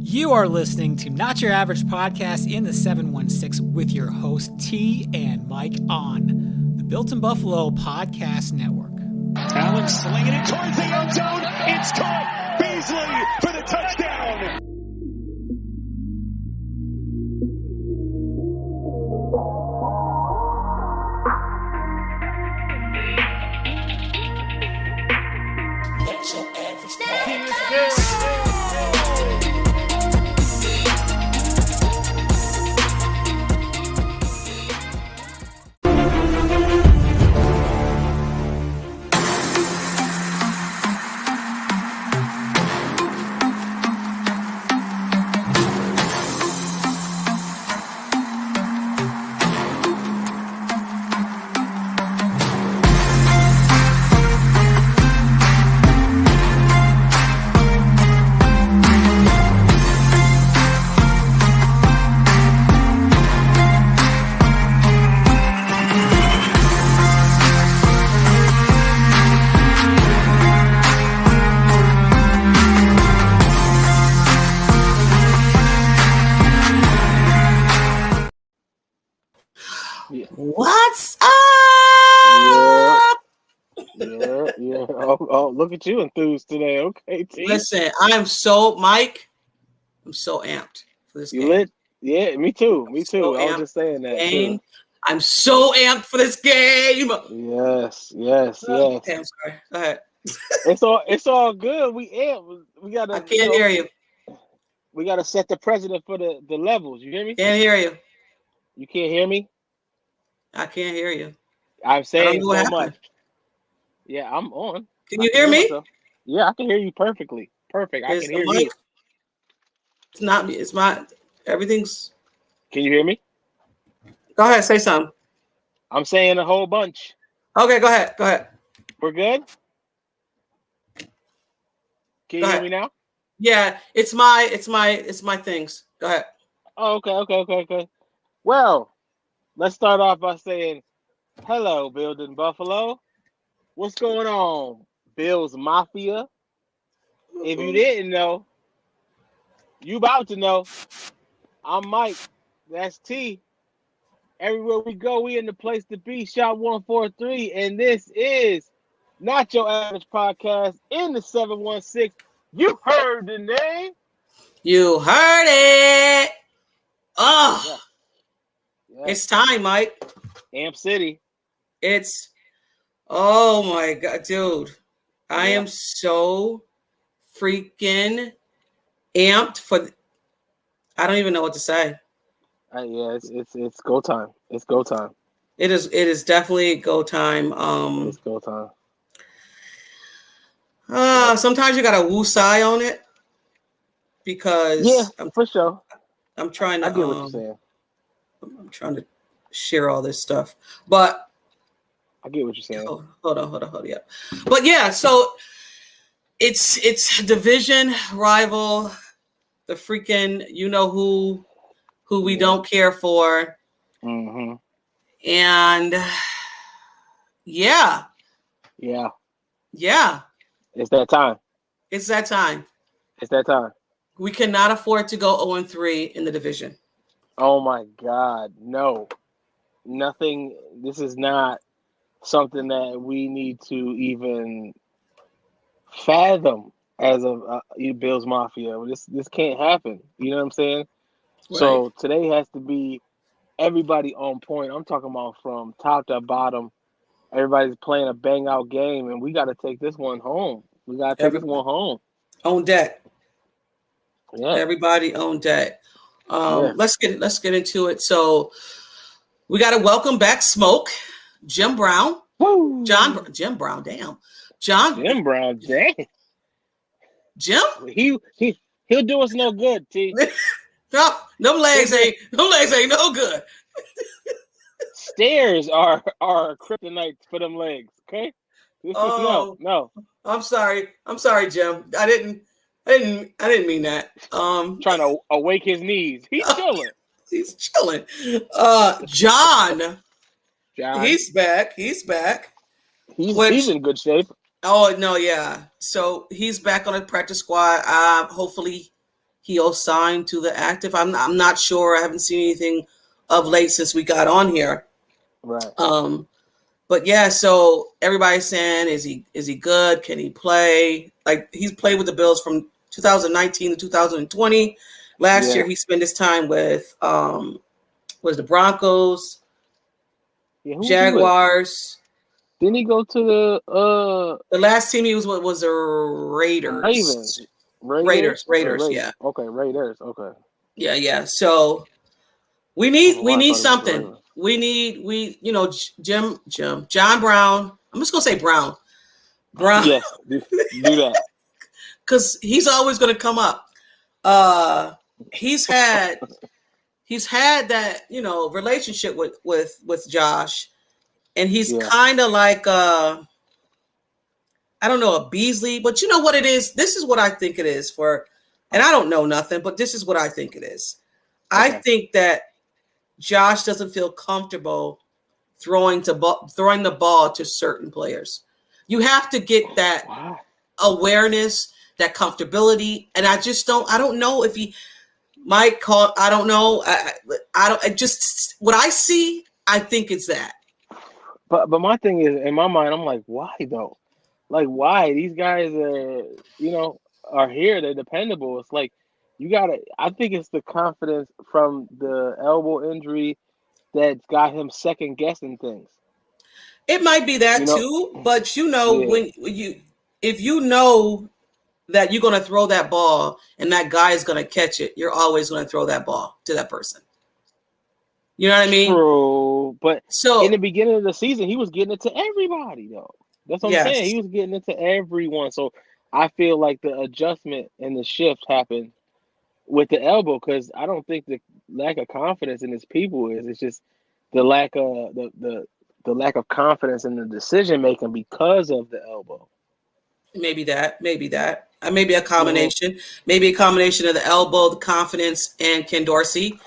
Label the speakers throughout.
Speaker 1: You are listening to Not Your Average Podcast in the 716 with your host T and Mike on the Built in Buffalo Podcast Network.
Speaker 2: Allen slinging it towards the end zone. It's caught. Beasley for the touchdown.
Speaker 3: What's up?
Speaker 4: Yeah. Oh, look at you enthused today. Okay, T.
Speaker 3: Listen, I'm so amped for this
Speaker 4: You
Speaker 3: game.
Speaker 4: lit? Yeah, me too.
Speaker 3: So
Speaker 4: I was just saying that.
Speaker 3: Too. I'm so amped for this game.
Speaker 4: Yes.
Speaker 3: Okay, I'm sorry. Go ahead.
Speaker 4: It's all good. We amped. We gotta.
Speaker 3: I can't hear you.
Speaker 4: We gotta set the precedent for the levels. You hear me?
Speaker 3: Can't hear you.
Speaker 4: You can't hear me?
Speaker 3: I can't hear you.
Speaker 4: I'm saying
Speaker 3: what
Speaker 4: so
Speaker 3: happened.
Speaker 4: much. Yeah, I'm on.
Speaker 3: Can you hear me?
Speaker 4: myself. Yeah, I can hear you perfectly. Perfect. I
Speaker 3: Is
Speaker 4: can
Speaker 3: the
Speaker 4: hear
Speaker 3: mic-
Speaker 4: you.
Speaker 3: It's not me. It's my everything's.
Speaker 4: Can you hear me?
Speaker 3: Go ahead. Say something.
Speaker 4: I'm saying a whole bunch.
Speaker 3: Okay. Go ahead.
Speaker 4: We're good? Can you hear me now?
Speaker 3: Yeah. It's my things. Go ahead.
Speaker 4: Oh, okay. Well, let's start off by saying, hello, Building Buffalo. What's going on, Bills Mafia? If you didn't know, you about to know. I'm Mike. That's T. Everywhere we go, we in the place to be. Shot 143, and this is Not Your Average Podcast in the 716. You heard the name.
Speaker 3: You heard it. Oh,
Speaker 4: Yeah.
Speaker 3: It's time, Mike.
Speaker 4: Amp City.
Speaker 3: Oh my God, dude. I
Speaker 4: Yeah.
Speaker 3: am so freaking amped I don't even know what to say.
Speaker 4: Yeah, it's go time. It's go time.
Speaker 3: It is definitely go time.
Speaker 4: It's go time.
Speaker 3: Sometimes you gotta woo-sigh on it because
Speaker 4: For sure.
Speaker 3: I'm trying to
Speaker 4: I get what you're saying.
Speaker 3: I'm trying to share all this stuff. But
Speaker 4: I get what you're saying.
Speaker 3: hold on. Yeah. But yeah, so it's division rival, the freaking who we don't care for.
Speaker 4: Mm-hmm.
Speaker 3: And yeah.
Speaker 4: It's that time.
Speaker 3: It's that time. We cannot afford to go 0-3 in the division.
Speaker 4: Oh my God, no. Nothing. This is not something that we need to even fathom as a Bills Mafia. This can't happen. You know what I'm saying?
Speaker 3: Right.
Speaker 4: So today has to be everybody on point. I'm talking about from top to bottom. Everybody's playing a bang out game, and we got to take this one home.
Speaker 3: On deck.
Speaker 4: Yeah.
Speaker 3: Everybody on deck. Let's get into it. So we got to welcome back Smoke, Jim Brown.
Speaker 4: Woo!
Speaker 3: Jim Brown, damn.
Speaker 4: Jim Brown, dang.
Speaker 3: Jim?
Speaker 4: He'll do us no good, T.
Speaker 3: No, them legs ain't no good.
Speaker 4: Stairs are kryptonite for them legs, okay? No.
Speaker 3: I'm sorry, Jim. I didn't mean that.
Speaker 4: Trying to awake his knees. He's chilling.
Speaker 3: He's chilling. John. He's back. He's in
Speaker 4: good shape.
Speaker 3: Oh no, yeah. So he's back on the practice squad. Hopefully he'll sign to the active. I'm not sure. I haven't seen anything of late since we got on here.
Speaker 4: Right.
Speaker 3: But yeah, so everybody's saying, is he good? Can he play? Like, he's played with the Bills from 2019 to 2020. Last year he spent his time with was the Broncos, Jaguars.
Speaker 4: Didn't he go to
Speaker 3: the last team he was with was the Raiders. Raiders, yeah.
Speaker 4: Okay, Raiders. Okay.
Speaker 3: Yeah. So we need something. John Brown. I'm just gonna say Brown.
Speaker 4: Yes, do that.
Speaker 3: Because he's always gonna come up. He's had that, relationship with Josh, and he's kind of like I don't know, a Beasley, but you know what it is? This is what I think it is and I don't know nothing, but this is what I think it is. Okay. I think that Josh doesn't feel comfortable throwing the ball to certain players. You have to get that awareness, that comfortability, and I don't know if he might call. I don't know. Just what I see, I think it's that.
Speaker 4: But my thing is, in my mind, I'm like, why though? Like, why? These guys are here. They're dependable. It's like, I think it's the confidence from the elbow injury that's got him second guessing things.
Speaker 3: It might be that too, but when if you know that you're going to throw that ball and that guy is going to catch it, you're always going to throw that ball to that person. You know what I mean?
Speaker 4: True, but in the beginning of the season, he was getting it to everybody, though. That's what I'm saying. He was getting it to everyone. So I feel like the adjustment and the shift happened with the elbow, because I don't think the lack of confidence in his people is. It's just the lack of the lack of confidence in the decision making because of the elbow.
Speaker 3: Maybe that. Maybe a combination. Maybe a combination of the elbow, the confidence, and Ken Dorsey.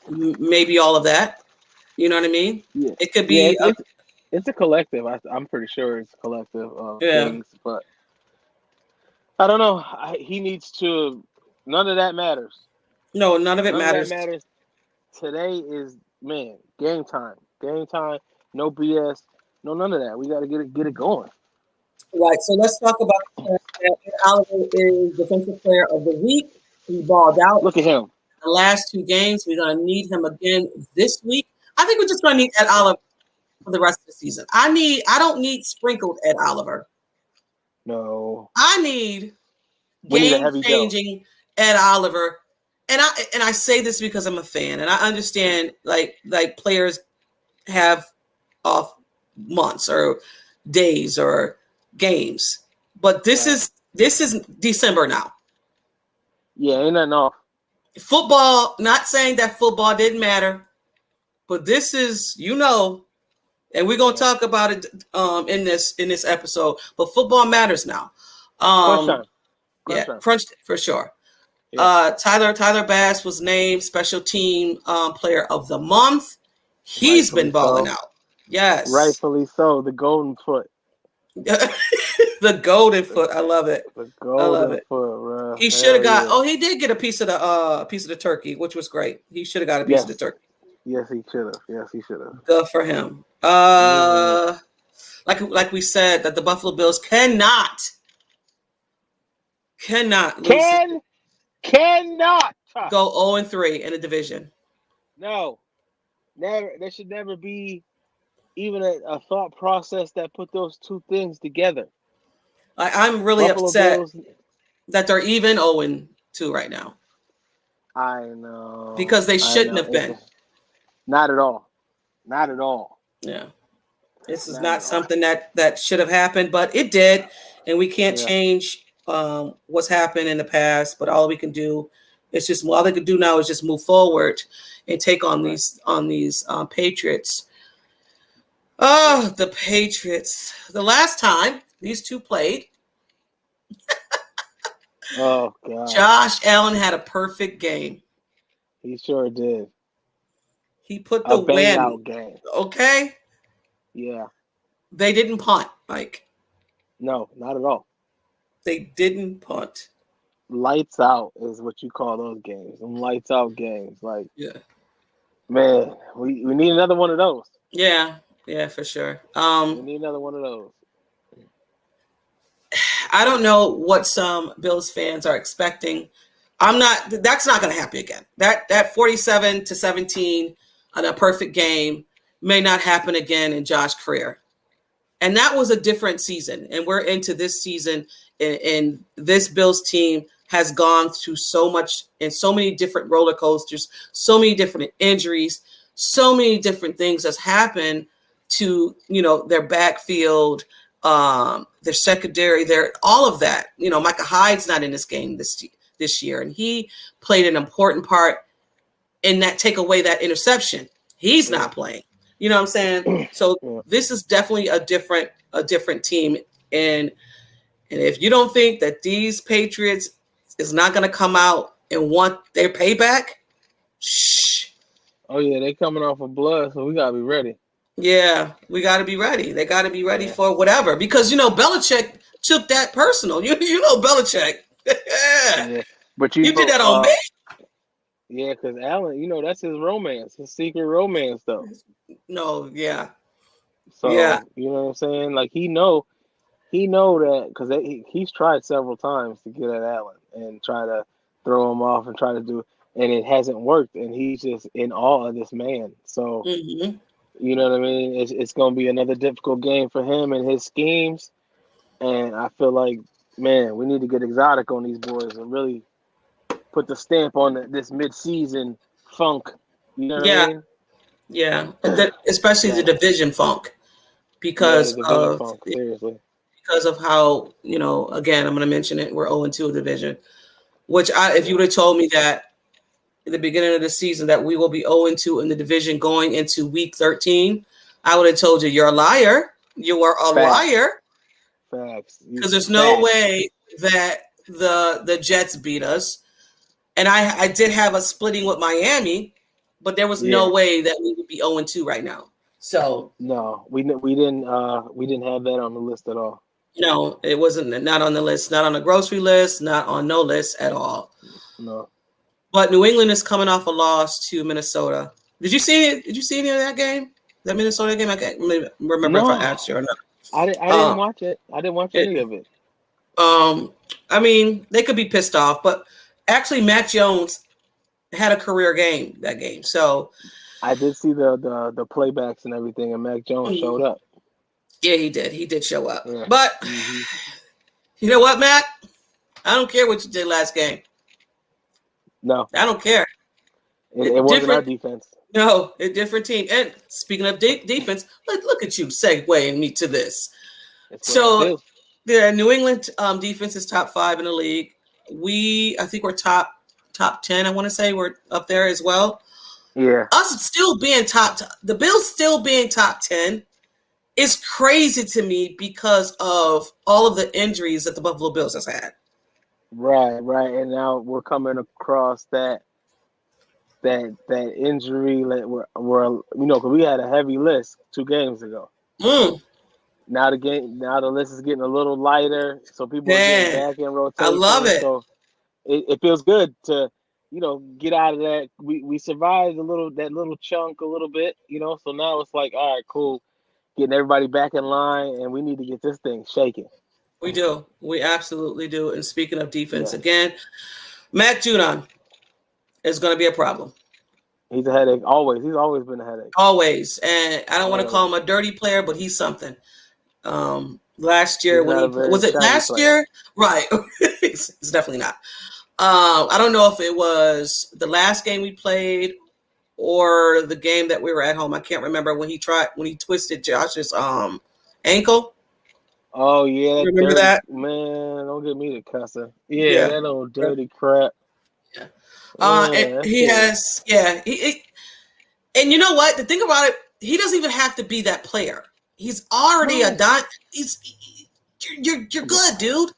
Speaker 3: Maybe all of that. You know what I mean?
Speaker 4: Yeah.
Speaker 3: It could be.
Speaker 4: It's a collective. I'm pretty sure it's a collective of things, but I don't know. He needs to. None of that matters.
Speaker 3: No, none of it matters.
Speaker 4: None of that matters. Today is game time. Game time. No BS. No, none of that. We got to get it going.
Speaker 3: Right. So let's talk about Oliver is Defensive Player of the Week. He balled out.
Speaker 4: Look at him.
Speaker 3: The last 2 games, we're going to need him again this week. I think we're just going to need Ed Oliver for the rest of the season. I don't need sprinkled Ed Oliver.
Speaker 4: No.
Speaker 3: I need game-changing Ed Oliver. And I say this because I'm a fan, and I understand like players have off months or days or games, but this is December now.
Speaker 4: Yeah, ain't nothing off.
Speaker 3: Football, not saying that football didn't matter, but this is, and we're gonna talk about it in this episode. But football matters now. Crunch for sure. Yeah. Tyler Bass was named Special Team Player of the Month. He's been balling out. Yes,
Speaker 4: rightfully so. The golden foot.
Speaker 3: The golden foot. I love it.
Speaker 4: The golden foot, bro.
Speaker 3: He should have got. Oh, he did get a piece of the turkey, which was great. He should have got a piece of the turkey.
Speaker 4: Yes, he should have.
Speaker 3: Good for him. Like we said, that the Buffalo Bills cannot lose.
Speaker 4: Cannot
Speaker 3: go 0-3 in a division.
Speaker 4: No, never. There should never be even a thought process that put those two things together.
Speaker 3: I'm really upset that they're even 0-2 right now.
Speaker 4: I know.
Speaker 3: Because they shouldn't have been.
Speaker 4: Not at all. Not at all.
Speaker 3: Yeah. This is not something that should have happened, but it did. And we can't change what's happened in the past, but all we can do is all they can do now is just move forward and take on these Patriots. Oh, the Patriots. The last time these two played,
Speaker 4: oh God,
Speaker 3: Josh Allen had a perfect game.
Speaker 4: He sure did.
Speaker 3: He put the win
Speaker 4: out game.
Speaker 3: Okay.
Speaker 4: Yeah.
Speaker 3: They didn't punt, Mike.
Speaker 4: No, not at all.
Speaker 3: They didn't punt.
Speaker 4: lights out is what you call those games. Them lights out games. Like,
Speaker 3: Yeah.
Speaker 4: man, we need another one of those.
Speaker 3: Yeah, for sure.
Speaker 4: We need another one of those.
Speaker 3: I don't know what some Bills fans are expecting. That's not going to happen again. That 47-17 on a perfect game may not happen again in Josh's career. And that was a different season. And we're into this season, and this Bills team has gone through so much and so many different roller coasters, so many different injuries, so many different things that's happened to, their backfield, their secondary, all of that. Micah Hyde's not in this game this year, and he played an important part in that take away that interception. He's not playing. You know what I'm saying? So this is definitely a different team. And if you don't think that these Patriots is not going to come out and want their payback, shh.
Speaker 4: Oh yeah, they coming off of blood, so we gotta be ready.
Speaker 3: Yeah, we got to be ready. They got to be ready for whatever, because Belichick took that personal. You know Belichick.
Speaker 4: Yeah, but you
Speaker 3: did that on me.
Speaker 4: Yeah, because Allen, that's his romance, his secret romance, though.
Speaker 3: No, yeah.
Speaker 4: So
Speaker 3: yeah.
Speaker 4: You know what I'm saying? Like he know that because he's tried several times to get at Allen and try to throw him off and try to do, and it hasn't worked. And he's just in awe of this man. So you know what I mean? It's going to be another difficult game for him and his schemes. And I feel like, man, we need to get exotic on these boys and really put the stamp on this mid-season funk. You know what I mean?
Speaker 3: Yeah, especially the division funk, because
Speaker 4: seriously.
Speaker 3: Because of how, again, I'm going to mention it. We're 0-2 division, which if you would have told me that in the beginning of the season that we will be 0-2 in the division going into week 13, I would have told you you're a liar. You are a liar.
Speaker 4: Facts.
Speaker 3: Because there's no way that the Jets beat us. And I did have a splitting with Miami, but there was no way that we would be 0-2 right now. So
Speaker 4: no, we didn't have that on the list at all.
Speaker 3: No, it wasn't. Not on the list. Not on the grocery list. Not on no list at all.
Speaker 4: No.
Speaker 3: But New England is coming off a loss to Minnesota. Did you see it? Did you see any of that game? That Minnesota game? I can't remember if I asked you or not.
Speaker 4: I didn't watch it. I didn't watch any of it.
Speaker 3: I mean, they could be pissed off, but actually, Mac Jones had a career game that game. So
Speaker 4: I did see the playbacks and everything, and Mac Jones showed up.
Speaker 3: Yeah, he did. He did show up. Yeah. But you know what, Matt? I don't care what you did last game.
Speaker 4: No.
Speaker 3: I don't care.
Speaker 4: It wasn't our defense.
Speaker 3: No, a different team. And speaking of defense, look at you segueing me to this. So, the New England defense is top 5 in the league. I think we're top 10. I want to say we're up there as well.
Speaker 4: Yeah.
Speaker 3: Us still being the Bills still being top 10 is crazy to me because of all of the injuries that the Buffalo Bills has had.
Speaker 4: Right. And now we're coming across that injury that we're because we had a heavy list 2 games ago. Now the list is getting a little lighter, so people are getting back in rotation.
Speaker 3: I love it.
Speaker 4: So it feels good to get out of that. We survived that little chunk a little bit, So now it's like, all right, cool, getting everybody back in line, and we need to get this thing shaking.
Speaker 3: We do. We absolutely do. And speaking of defense, again, Matt Judon is going to be a problem.
Speaker 4: He's a headache. Always. He's always been a headache.
Speaker 3: Always. And I don't want to call him a dirty player, but he's something. Last year was it last year? Right. It's definitely not. I don't know if it was the last game we played or the game that we were at home. I can't remember when he twisted Josh's ankle.
Speaker 4: Oh yeah,
Speaker 3: remember that?
Speaker 4: Man, don't get me to cussing. Yeah, that old dirty crap.
Speaker 3: Yeah. And he has, and you know what? The thing about it, he doesn't even have to be that player. He's already a dime. You're good, dude.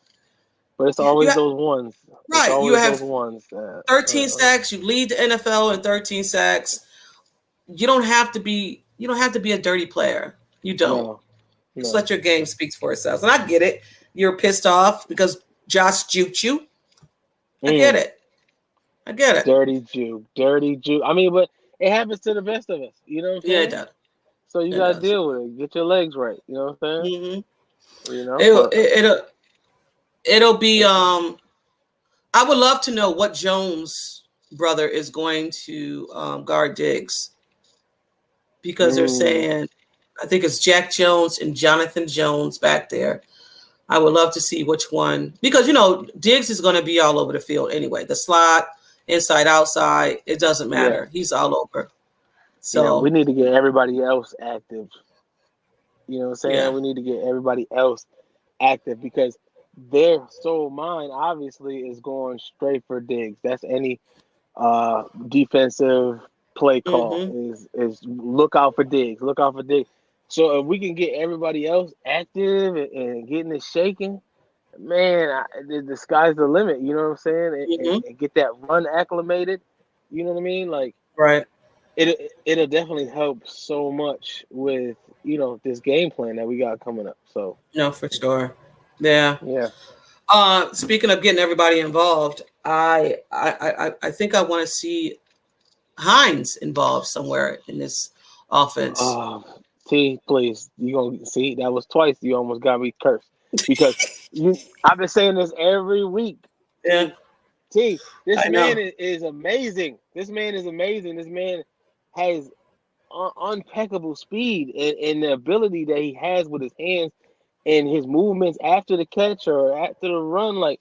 Speaker 4: But it's always those ones.
Speaker 3: Right. You have
Speaker 4: those ones.
Speaker 3: 13 sacks. You lead the NFL in 13 sacks. You don't have to be a dirty player. You don't.
Speaker 4: No.
Speaker 3: Just let your game speak for itself. And I get it. You're pissed off because Josh juked you. I get it. I get it.
Speaker 4: Dirty Jew. I mean, but it happens to the best of us. You know what I'm saying?
Speaker 3: Yeah, it does.
Speaker 4: So you gotta deal with it. Get your legs right. You know what I'm saying?
Speaker 3: Mm-hmm.
Speaker 4: You know,
Speaker 3: it'll be. I would love to know what Jones brother is going to guard Diggs, because they're saying, I think it's Jack Jones and Jonathan Jones back there. I would love to see which one, because Diggs is going to be all over the field anyway. The slot, inside, outside, it doesn't matter. Yeah. He's all over. So
Speaker 4: we need to get everybody else active. You know what I'm saying? Yeah. We need to get everybody else active, because their sole mind obviously is going straight for Diggs. That's any defensive play call is look out for Diggs. Look out for Diggs. So if we can get everybody else active and getting it shaking, man, the sky's the limit. You know what I'm saying? And get that run acclimated. You know what I mean? Like,
Speaker 3: right.
Speaker 4: It'll definitely help so much with this game plan that we got coming up. So
Speaker 3: no, for sure. Yeah. Speaking of getting everybody involved, I think I want to see Hines involved somewhere in this offense.
Speaker 4: T, please, you gonna see that was twice. You almost got me cursed, because I've been saying this every week.
Speaker 3: Yeah.
Speaker 4: T, this man is amazing. This man is amazing. This man has impeccable speed and the ability that he has with his hands and his movements after the catch or after the run. Like,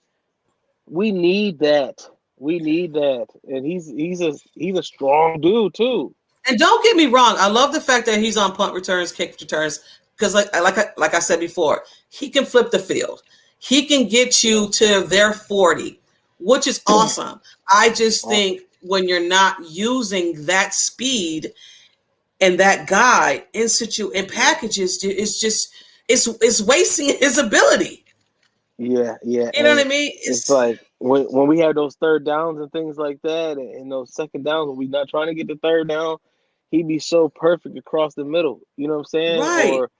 Speaker 4: we need that. We need that. And he's a strong dude too.
Speaker 3: And don't get me wrong, I love the fact that he's on punt returns, kick returns, because like I said before, he can flip the field. He can get you to their 40, which is awesome. I just think when you're not using that speed and that guy in packages, it's wasting his ability.
Speaker 4: Yeah.
Speaker 3: You know what I mean?
Speaker 4: It's like when we have those third downs and things like that, and those second downs when we're not trying to get the third down, he'd be so perfect across the middle. You know what I'm saying?
Speaker 3: Right.
Speaker 4: Or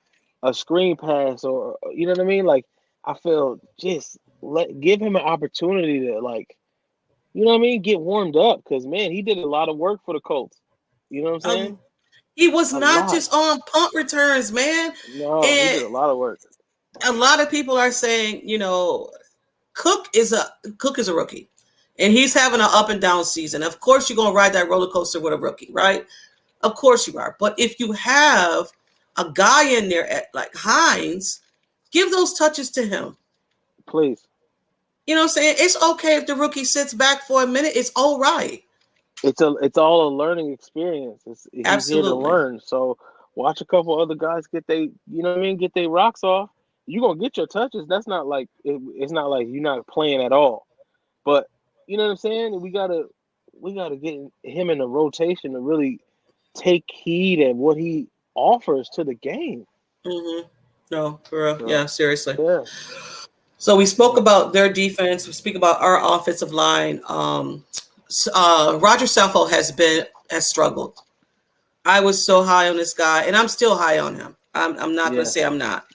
Speaker 4: a screen pass, or you know what I mean? Like, I feel just give him an opportunity to, like, you know what I mean, get warmed up, because man, he did a lot of work for the Colts. You know what I'm saying?
Speaker 3: He was not just on punt returns, man.
Speaker 4: No, he did a lot of work.
Speaker 3: A lot of people are saying, Cook is a rookie, and he's having an up and down season. Of course, you're going to ride that roller coaster with a rookie, right? Of course you are. But if you have a guy in there like Hines, give those touches to him.
Speaker 4: Please.
Speaker 3: You know what I'm saying? It's okay if the rookie sits back for a minute. It's all right.
Speaker 4: It's all a learning experience. He's
Speaker 3: Absolutely.
Speaker 4: Here to learn. So watch a couple other guys get their rocks off. You're going to get your touches. That's not like it's not like you're not playing at all. But you know what I'm saying? We gotta get him in the rotation to really take heed at what he offers to the game.
Speaker 3: No, for real. Yeah, seriously.
Speaker 4: Yeah.
Speaker 3: So we spoke about their defense. We speak about our offensive line. Roger Saffold has struggled. I was so high on this guy, and I'm still high on him. I'm not going to say I'm not,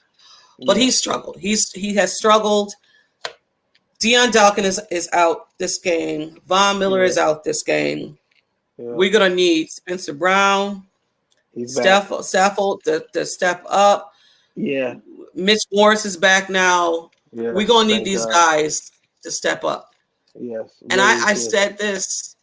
Speaker 3: but he's struggled. He has struggled. Dion Dawkins is out this game. Von Miller is out this game. Yeah. We're going to need Spencer Brown, Saffold to step up.
Speaker 4: Yeah.
Speaker 3: Mitch Morris is back now. Yeah, we're going to need these guys to step up.
Speaker 4: Yes.
Speaker 3: And I said this.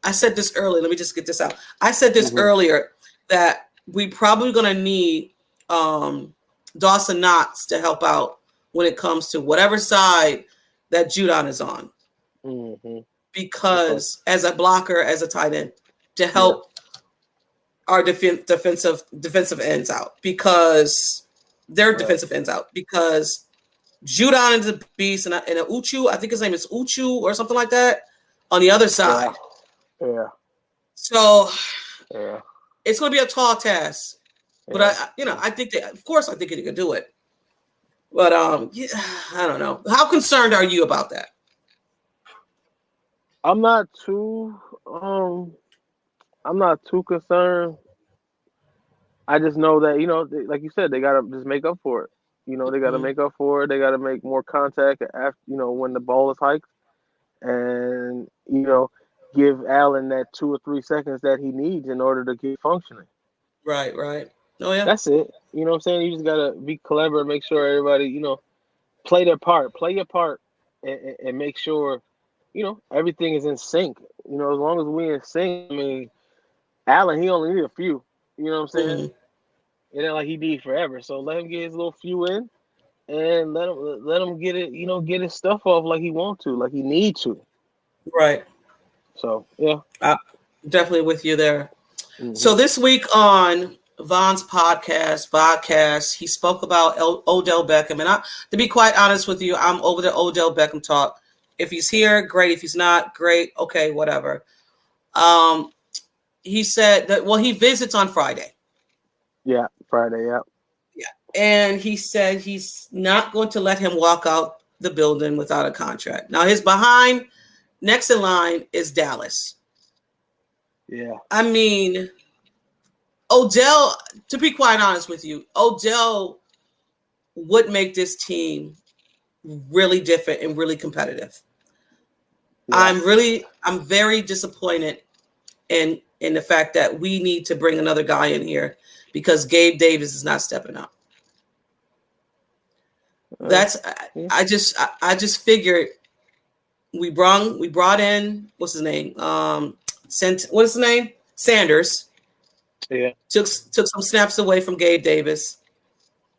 Speaker 3: I said this earlier. Let me just get this out. I said this earlier, that we probably going to need Dawson Knox to help out when it comes to whatever side that Judon is on. Because as a blocker, as a tight end, to help our defensive ends out, because their defensive ends out, because Judon is a beast, and a Uchu, I think his name is Uchu or something like that, on the other side.
Speaker 4: Yeah.
Speaker 3: So it's going to be a tall task, but I think that, of course, I think he could do it. But I don't know. How concerned are you about that?
Speaker 4: I'm not too concerned. I just know that, like you said, they got to just make up for it. They got to make up for it. They got to make more contact after, when the ball is hiked. and give Allen that 2 or 3 seconds that he needs in order to get functioning.
Speaker 3: Right. Oh yeah.
Speaker 4: That's it. You know what I'm saying? You just gotta be clever and make sure everybody, play their part. Play your part and make sure, everything is in sync. As long as we in sync, I mean, Allen, he only need a few. You know what I'm saying?
Speaker 3: Mm-hmm.
Speaker 4: It ain't like he need forever. So let him get his little few in and let him get it, get his stuff off like he want to, like he need to.
Speaker 3: Right.
Speaker 4: So yeah.
Speaker 3: Definitely with you there.
Speaker 4: Mm-hmm.
Speaker 3: So this week on Von's podcast, he spoke about Odell Beckham. And to be quite honest with you, I'm over the Odell Beckham talk. If he's here, great. If he's not, great. Okay, whatever. He said that, he visits on Friday.
Speaker 4: Yeah, Friday, yeah.
Speaker 3: Yeah. And he said he's not going to let him walk out the building without a contract. Now, his behind, next in line is Dallas.
Speaker 4: Yeah.
Speaker 3: I mean, Odell, to be quite honest with you, Odell would make this team really different and really competitive. Yeah. I'm very disappointed in the fact that we need to bring another guy in here because Gabe Davis is not stepping up. I just figured we brought in, what's his name? What's his name? Sanders.
Speaker 4: Yeah.
Speaker 3: Took some snaps away from Gabe Davis.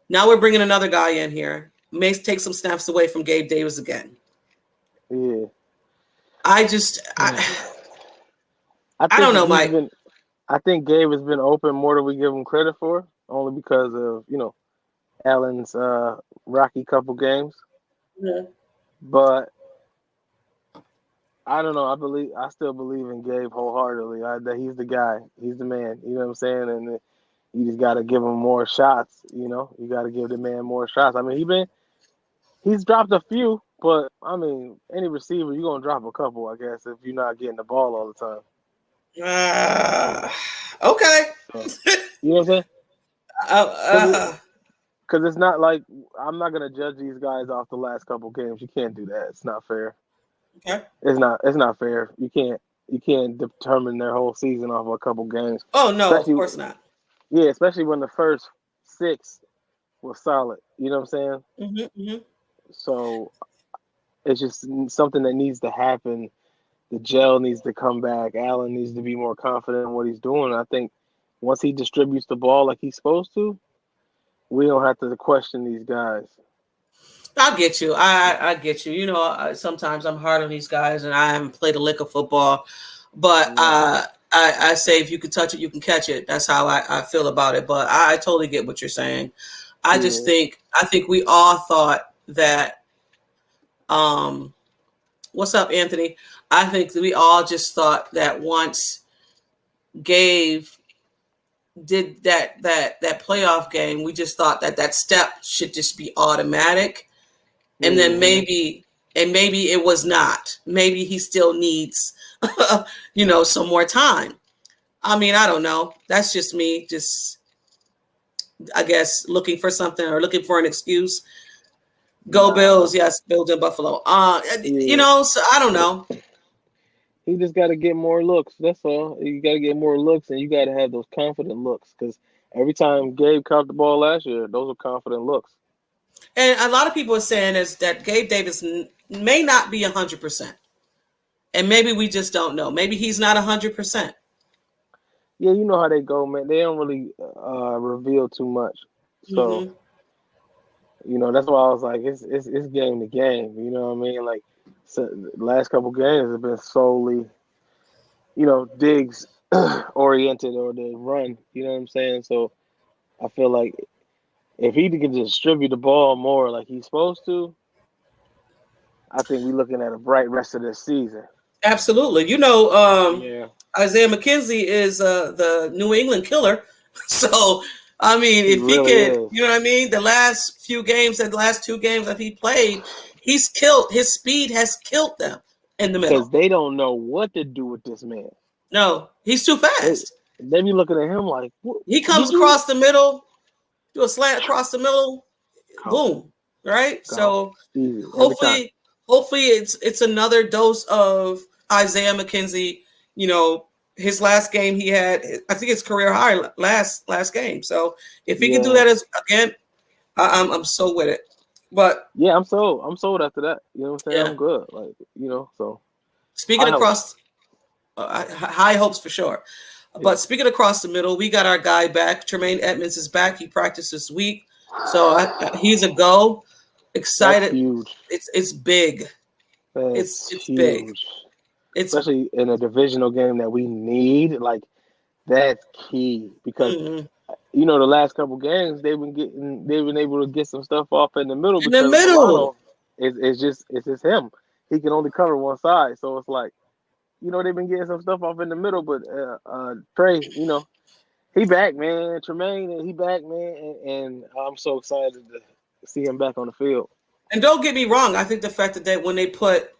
Speaker 3: Now we're bringing another guy in here. May take some snaps away from Gabe Davis again.
Speaker 4: Yeah.
Speaker 3: I don't know, Mike.
Speaker 4: I think Gabe has been open more than we give him credit for, only because of, Allen's rocky couple games.
Speaker 3: Yeah.
Speaker 4: But I don't know. I still believe in Gabe wholeheartedly. That he's the guy. He's the man. You know what I'm saying? And you just got to give him more shots. You got to give the man more shots. I mean, he's dropped a few, but I mean, any receiver, you're gonna drop a couple, I guess, if you're not getting the ball all the time.
Speaker 3: Okay.
Speaker 4: So, you know what I'm saying? Because it's not like I'm not gonna judge these guys off the last couple games. You can't do that. It's not fair.
Speaker 3: Okay.
Speaker 4: It's not fair. You can't determine their whole season off of a couple games.
Speaker 3: Oh no, of course not.
Speaker 4: Yeah, especially when the first 6 was solid. You know what I'm saying?
Speaker 3: Mm-hmm.
Speaker 4: So it's just something that needs to happen. The gel needs to come back. Allen needs to be more confident in what he's doing. I think once he distributes the ball like he's supposed to, we don't have to question these guys.
Speaker 3: I get you. I get you. Sometimes I'm hard on these guys, and I haven't played a lick of football. But I say if you can touch it, you can catch it. That's how I feel about it. But I totally get what you're saying. I think we all thought that. What's up, Anthony? I think we all just thought that once Gabe did that playoff game, we just thought that step should just be automatic. And then maybe it was not. Maybe he still needs, some more time. I mean, I don't know. That's just me, I guess, looking for something or looking for an excuse. Go Bills, yes, Bills in Buffalo. So I don't know.
Speaker 4: He just got to get more looks. That's all. You got to get more looks, and you got to have those confident looks. Because every time Gabe caught the ball last year, those were confident looks.
Speaker 3: And a lot of people are saying is that Gabe Davis may not be 100%. And maybe we just don't know. Maybe he's not 100%.
Speaker 4: Yeah, you know how they go, man. They don't really reveal too much. So, that's why I was like, it's game to game. You know what I mean? Like, so the last couple games have been solely, Diggs oriented or the run. You know what I'm saying? So I feel like if he can distribute the ball more like he's supposed to, I think we're looking at a bright rest of this season.
Speaker 3: Absolutely. Isaiah McKenzie is the New England killer. So, I mean, if he can, you know what I mean? The last 2 games that he played, he's killed. His speed has killed them in the middle.
Speaker 4: Because they don't know what to do with this man.
Speaker 3: No, he's too fast.
Speaker 4: They be looking at him like, what?
Speaker 3: He comes across the middle, do a slant across the middle, boom, right? So hopefully hopefully it's another dose of Isaiah McKenzie. You know, his last game he had, I think it's career high last game. So if he can do that again, I'm so with it. But
Speaker 4: yeah, I'm sold after that. You know what I'm saying?
Speaker 3: Yeah.
Speaker 4: I'm good. Like, you know, so
Speaker 3: speaking across high hopes for sure.
Speaker 4: Yeah.
Speaker 3: But speaking across the middle, we got our guy back. Tremaine Edmonds is back. He practiced this week. So he's a go. Excited.
Speaker 4: That's huge.
Speaker 3: It's big. It's
Speaker 4: huge.
Speaker 3: big. It's
Speaker 4: especially in a divisional game that we need. Like, that's key because you know the last couple games they've been able to get some stuff off in the middle.
Speaker 3: In the middle,
Speaker 4: it's just him. He can only cover one side, so it's like, you know, they've been getting some stuff off in the middle. But Trey, you know, he back, man. Tremaine, he back, man, and I'm so excited to see him back on the field.
Speaker 3: And don't get me wrong, I think the fact that when they put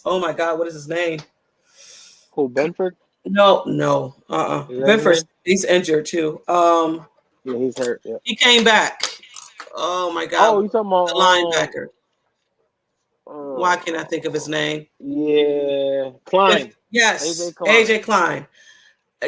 Speaker 3: oh my God, what is his name?
Speaker 4: Who, Benford?
Speaker 3: No. Benford, he's injured too.
Speaker 4: Yeah, he's hurt. Yeah.
Speaker 3: He came back. Oh my God.
Speaker 4: Oh, you talking about
Speaker 3: the linebacker? Why can't I think of his name?
Speaker 4: Yeah, Klein.
Speaker 3: Yes, AJ Klein.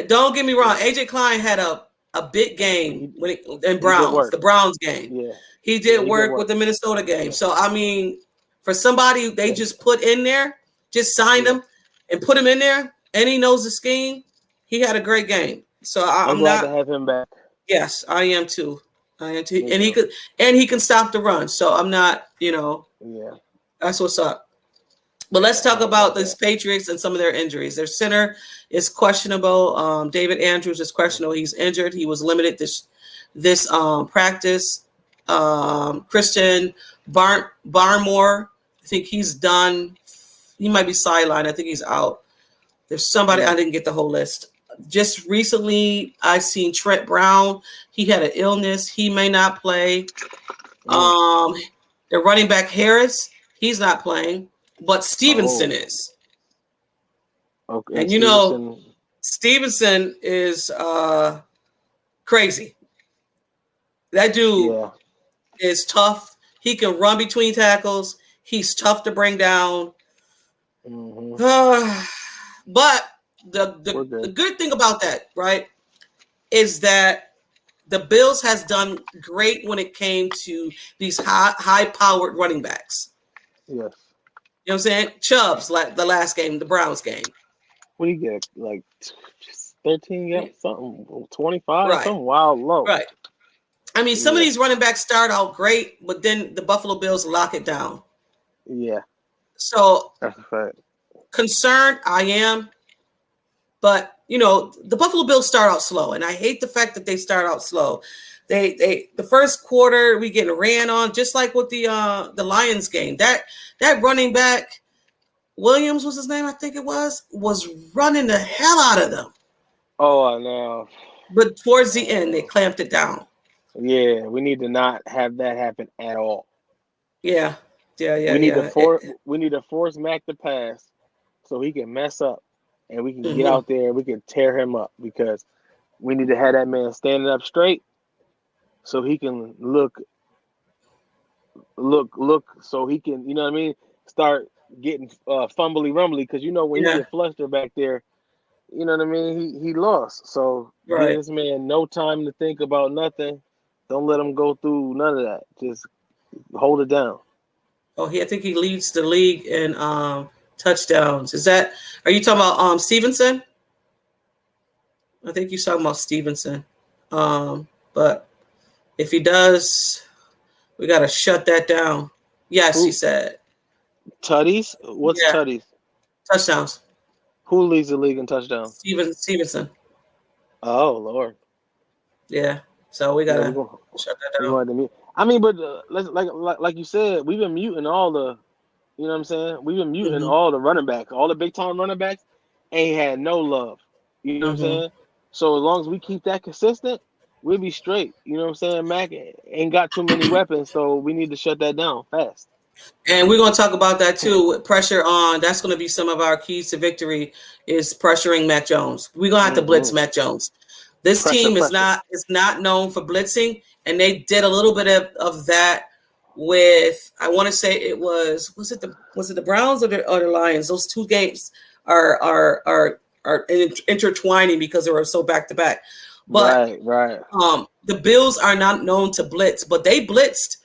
Speaker 3: Don't get me wrong. AJ Klein had a big game in Browns, the Browns game.
Speaker 4: Yeah,
Speaker 3: he did work with the Minnesota game. So I mean, for somebody they just put in there, just signed him and put him in there, and he knows the scheme. He had a great game. So I'm
Speaker 4: glad to have him back.
Speaker 3: Yes, I am too. And he can stop the run. So I'm not, you know.
Speaker 4: Yeah.
Speaker 3: That's what's up. But let's talk about these Patriots and some of their injuries. Their center is questionable. David Andrews is questionable. He's injured. He was limited this practice. Christian Barmore, I think he's done. He might be sidelined. I think he's out. There's somebody, I didn't get the whole list. Just recently, I seen Trent Brown. He had an illness. He may not play. Their running back Harris, he's not playing, but Stevenson is.
Speaker 4: Okay.
Speaker 3: And you know, Stevenson is crazy. That dude is tough. He can run between tackles. He's tough to bring down. But the good thing about that, right, is that the Bills has done great when it came to these high-powered running backs.
Speaker 4: Yes.
Speaker 3: You know what I'm saying? Chubbs, like the last game, the Browns game.
Speaker 4: What do you get? Like 13, something, 25,
Speaker 3: right.
Speaker 4: Something wild low.
Speaker 3: Right. I mean, some of these running backs start out great, but then the Buffalo Bills lock it down.
Speaker 4: Yeah.
Speaker 3: So
Speaker 4: that's a fact.
Speaker 3: Concerned, I am. But, you know, the Buffalo Bills start out slow, and I hate the fact that they start out slow. The first quarter we getting ran on, just like with the Lions game. That running back, Williams was his name, I think it was running the hell out of them.
Speaker 4: Oh, I know.
Speaker 3: But towards the end, they clamped it down.
Speaker 4: Yeah, we need to not have that happen at all.
Speaker 3: Yeah.
Speaker 4: We need to force Mac to pass so he can mess up. And we can get out there and we can tear him up because we need to have that man standing up straight so he can look so he can, you know what I mean, start getting fumbly rumbly because, you know, when he get flustered back there, you know what I mean, he lost. So give this man no time to think about nothing. Don't let him go through none of that. Just hold it down.
Speaker 3: Oh, I think he leads the league in touchdowns. Are you talking about Stevenson? I think you're talking about Stevenson. But if he does, we got to shut that down. Yes, he said.
Speaker 4: Tutties? What's Tutties?
Speaker 3: Touchdowns.
Speaker 4: Who leads the league in touchdowns?
Speaker 3: Stevenson.
Speaker 4: Oh, Lord.
Speaker 3: Yeah. So we got to shut that down.
Speaker 4: I mean, but like you said, we've been muting all the, you know what I'm saying? We've been muting all the running backs, all the big-time running backs ain't had no love. You know what I'm saying? So as long as we keep that consistent, we'll be straight. You know what I'm saying? Mac ain't got too many weapons, so we need to shut that down fast.
Speaker 3: And we're going to talk about that too. With pressure on, that's going to be some of our keys to victory is pressuring Mac Jones. We're going to have to blitz Mac Jones. This team is not known for blitzing, and they did a little bit of that with, I want to say it was it the Browns or the Lions? Those two games are intertwining because they were so back to back. But
Speaker 4: right.
Speaker 3: The Bills are not known to blitz, but they blitzed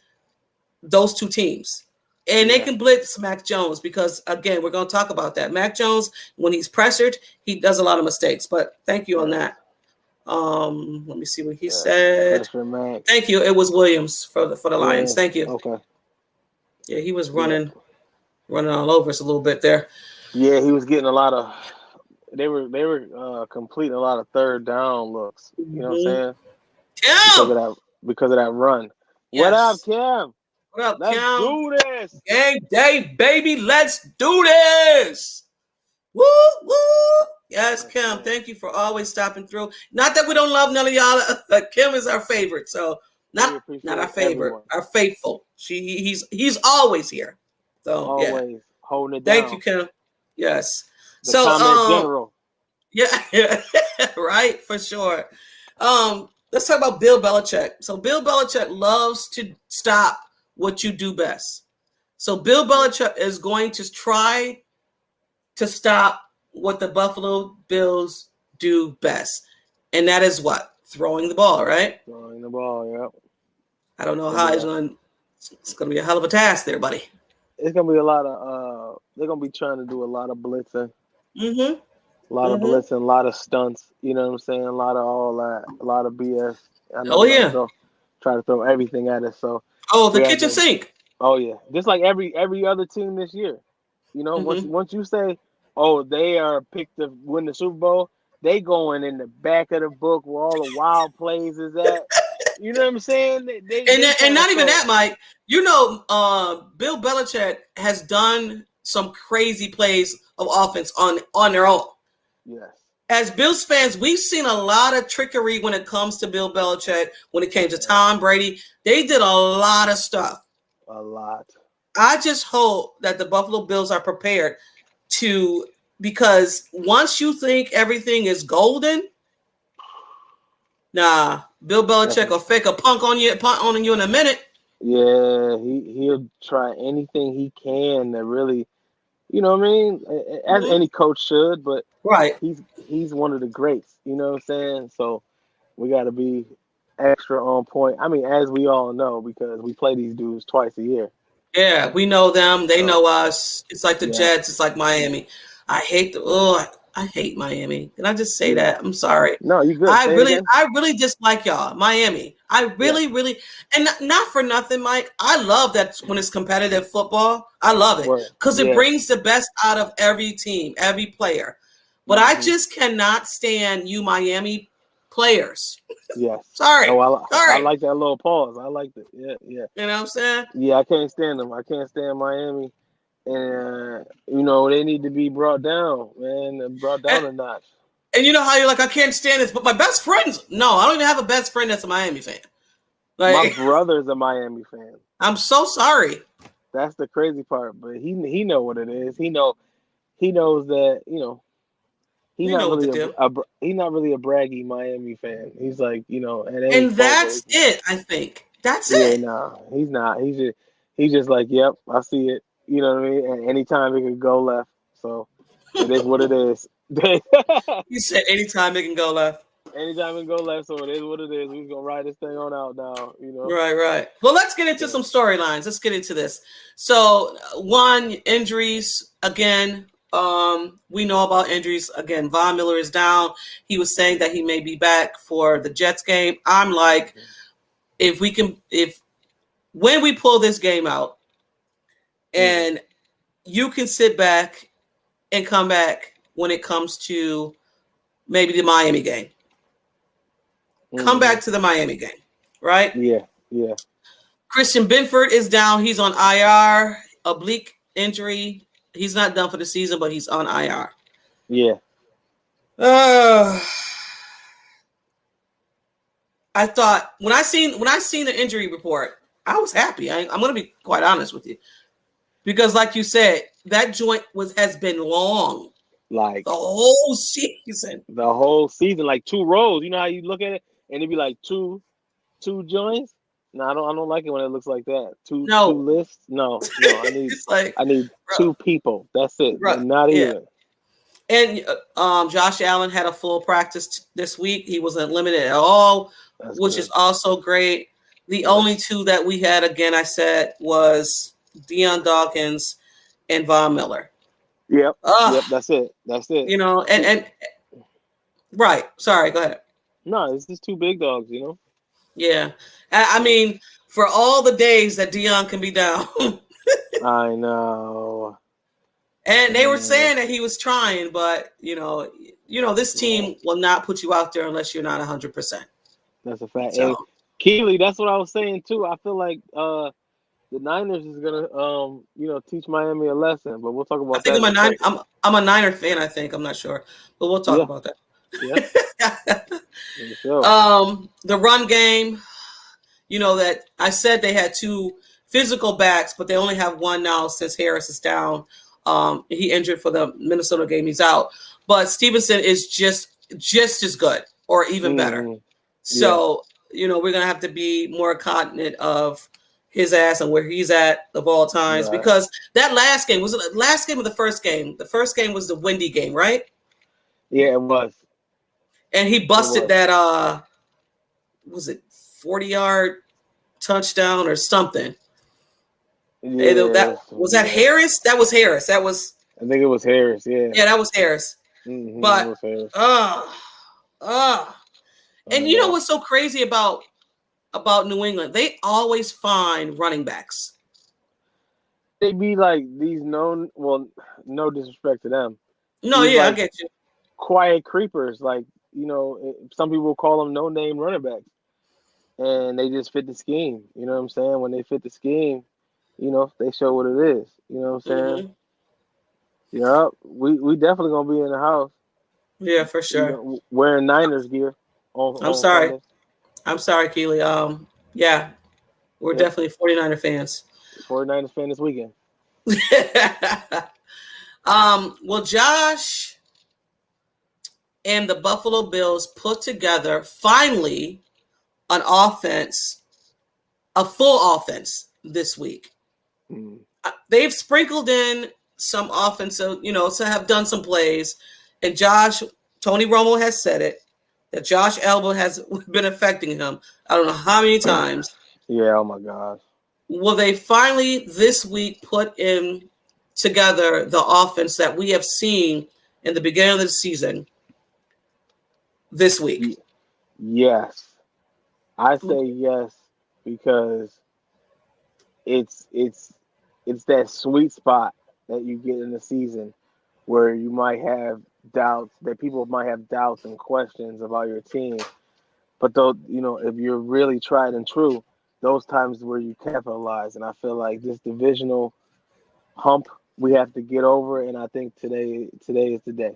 Speaker 3: those two teams. And they can blitz Mac Jones because, again, we're going to talk about that. Mac Jones, when he's pressured, he does a lot of mistakes. But thank you on that. Let me see what he said. Thank you. It was Williams for the Lions. Thank you.
Speaker 4: Okay.
Speaker 3: Yeah, he was running all over us a little bit there.
Speaker 4: Yeah, he was getting a lot of. They were completing a lot of third down looks. You know what I'm saying?
Speaker 3: Kim!
Speaker 4: Because of that run. Yes. What up, Kim?
Speaker 3: What up,
Speaker 4: Let's
Speaker 3: Kim?
Speaker 4: do this.
Speaker 3: Game day, baby. Let's do this. Woo, woo. Yes, Kim. Thank you for always stopping through. Not that we don't love none of y'all. Kim is our favorite. So not our favorite, everyone. Our faithful. He's always here. So
Speaker 4: always holding it down.
Speaker 3: Thank you, Kim. Yes.
Speaker 4: The comment general.
Speaker 3: Yeah, right, for sure. Let's talk about Bill Belichick. So Bill Belichick loves to stop what you do best. So Bill Belichick is going to try to stop what the Buffalo Bills do best. And that is what? Throwing the ball, right?
Speaker 4: Throwing the ball, yeah.
Speaker 3: I don't know how it's going to be a hell of a task there, buddy.
Speaker 4: It's going to be a lot of they're going to be trying to do a lot of blitzing.
Speaker 3: Mm-hmm.
Speaker 4: A lot of blitzing, a lot of stunts, you know what I'm saying? A lot of all that, a lot of BS. Try to throw everything at us. So
Speaker 3: the kitchen sink.
Speaker 4: Oh yeah. Just like every other team this year. You know, once you say, oh, they are picked to win the Super Bowl, they going in the back of the book where all the wild plays is at. You know what I'm saying?
Speaker 3: And not even that, Mike. You know, Bill Belichick has done some crazy plays of offense on their own.
Speaker 4: Yes.
Speaker 3: As Bills fans, we've seen a lot of trickery when it comes to Bill Belichick. When it came to Tom Brady, they did a lot of stuff.
Speaker 4: A lot.
Speaker 3: I just hope that the Buffalo Bills are prepared because once you think everything is golden, nah, Bill Belichick will fake a punt on you in a minute.
Speaker 4: Yeah, he'll try anything he can to really, you know what I mean? As any coach should, but
Speaker 3: right,
Speaker 4: he's one of the greats, you know what I'm saying? So we got to be extra on point. I mean, as we all know, because we play these dudes twice a year.
Speaker 3: Yeah, we know them. They know us. It's like the Jets. It's like Miami. I hate Miami. Can I just say that? I'm sorry.
Speaker 4: No, you good.
Speaker 3: I really dislike y'all, Miami. I really, and not for nothing, Mike. I love that when it's competitive football. I love it because it brings the best out of every team, every player. But I just cannot stand you Miami players.
Speaker 4: Yes.
Speaker 3: Sorry.
Speaker 4: Sorry. I like that little pause. I liked it. Yeah.
Speaker 3: You know what I'm saying?
Speaker 4: Yeah, I can't stand them. I can't stand Miami. And, you know, they need to be brought down, man. Brought down a notch.
Speaker 3: And you know how you're like, I can't stand this, but my best friends. No, I don't even have a best friend that's a Miami fan.
Speaker 4: Like, my brother's a Miami fan.
Speaker 3: I'm so sorry.
Speaker 4: That's the crazy part, but he know what it is. He knows that, you know, he's not really a braggy Miami fan. He's like, you know,
Speaker 3: and that's it. I think that's it.
Speaker 4: No, he's not. He's just like, yep, I see it. You know what I mean? And anytime it can go left, so it is what it is.
Speaker 3: You said anytime it can go left.
Speaker 4: Anytime it can go left, so it is what it is. We're gonna ride this thing on out now. You know.
Speaker 3: Right. Well, let's get into some storylines. Let's get into this. So, injuries again. We know about injuries again. Von Miller is down. He was saying that he may be back for the Jets game. I'm like, when we pull this game out and you can sit back and come back when it comes to maybe the Miami game. Come back to the Miami game, right?
Speaker 4: Yeah.
Speaker 3: Christian Benford is down. He's on IR, oblique injury. He's not done for the season, but he's on IR.
Speaker 4: Yeah.
Speaker 3: I thought when I seen the injury report, I was happy. I'm going to be quite honest with you, because like you said, that joint has been long,
Speaker 4: like
Speaker 3: the whole season.
Speaker 4: Like 2 rows. You know how you look at it, and it'd be like two joints. No, I don't like it when it looks like that. Two
Speaker 3: No.
Speaker 4: lists. No. I need
Speaker 3: It's like,
Speaker 4: I need two people. That's it.
Speaker 3: Right,
Speaker 4: Not
Speaker 3: yeah.
Speaker 4: even.
Speaker 3: And Josh Allen had a full practice this week. He wasn't limited at all, which
Speaker 4: good.
Speaker 3: is also great. The only two that we had, again, I said, was Deion Dawkins and Von Miller.
Speaker 4: Yep. That's it.
Speaker 3: You know, and right. Sorry, go ahead.
Speaker 4: No, it's just two big dogs. You know.
Speaker 3: Yeah, I mean, for all the days that Deion can be down.
Speaker 4: I know.
Speaker 3: And they were saying that he was trying, but you know, this team will not put you out there unless you're not 100%.
Speaker 4: That's a fact.
Speaker 3: So,
Speaker 4: And Keely, that's what I was saying too. I feel like the Niners is gonna teach Miami a lesson, but we'll talk about that.
Speaker 3: I think I'm a Niner fan, I think. I'm not sure. But we'll talk about that.
Speaker 4: Yeah.
Speaker 3: The run game, that I said they had two physical backs, but they only have one now since Harris is down. He injured for the Minnesota game. He's out. But Stevenson is just as good or even better. So, we're going to have to be more cognizant of his ass and where he's at of all times. Right. Because that last game, was it the last game or the first game? The first game was the Windy game, right?
Speaker 4: Yeah, it was.
Speaker 3: And he busted that, was it 40-yard touchdown or something? Yeah. Was that Harris? That was Harris. I
Speaker 4: think it was Harris, yeah.
Speaker 3: Yeah, that was Harris.
Speaker 4: Mm-hmm,
Speaker 3: but,
Speaker 4: was Harris.
Speaker 3: And you know what's so crazy about New England? They always find running backs.
Speaker 4: They be like these no disrespect to them.
Speaker 3: No, yeah, I get you.
Speaker 4: Quiet creepers, like, some people call them no-name running backs. And they just fit the scheme. You know what I'm saying? When they fit the scheme, they show what it is. You know what I'm saying? Mm-hmm. Yeah, we definitely gonna be in the house.
Speaker 3: Yeah, for sure.
Speaker 4: Wearing Niners gear.
Speaker 3: I'm sorry. Sunday. I'm sorry, Keely. Yeah, we're definitely 49er fans.
Speaker 4: 49ers fan this weekend.
Speaker 3: Well, Josh and the Buffalo Bills put together finally an offense, a full offense this week. Mm. They've sprinkled in some offense, so have done some plays. And Tony Romo has said it, that Josh Allen has been affecting him. I don't know how many times.
Speaker 4: Yeah, oh my God.
Speaker 3: Will they finally this week put in together the offense that we have seen in the beginning of the season this week?
Speaker 4: Yes. I say yes because it's that sweet spot that you get in the season where you might have doubts, that people might have doubts and questions about your team. But though, if you're really tried and true, those times where you capitalize. And I feel like this divisional hump we have to get over, and I think today is the day.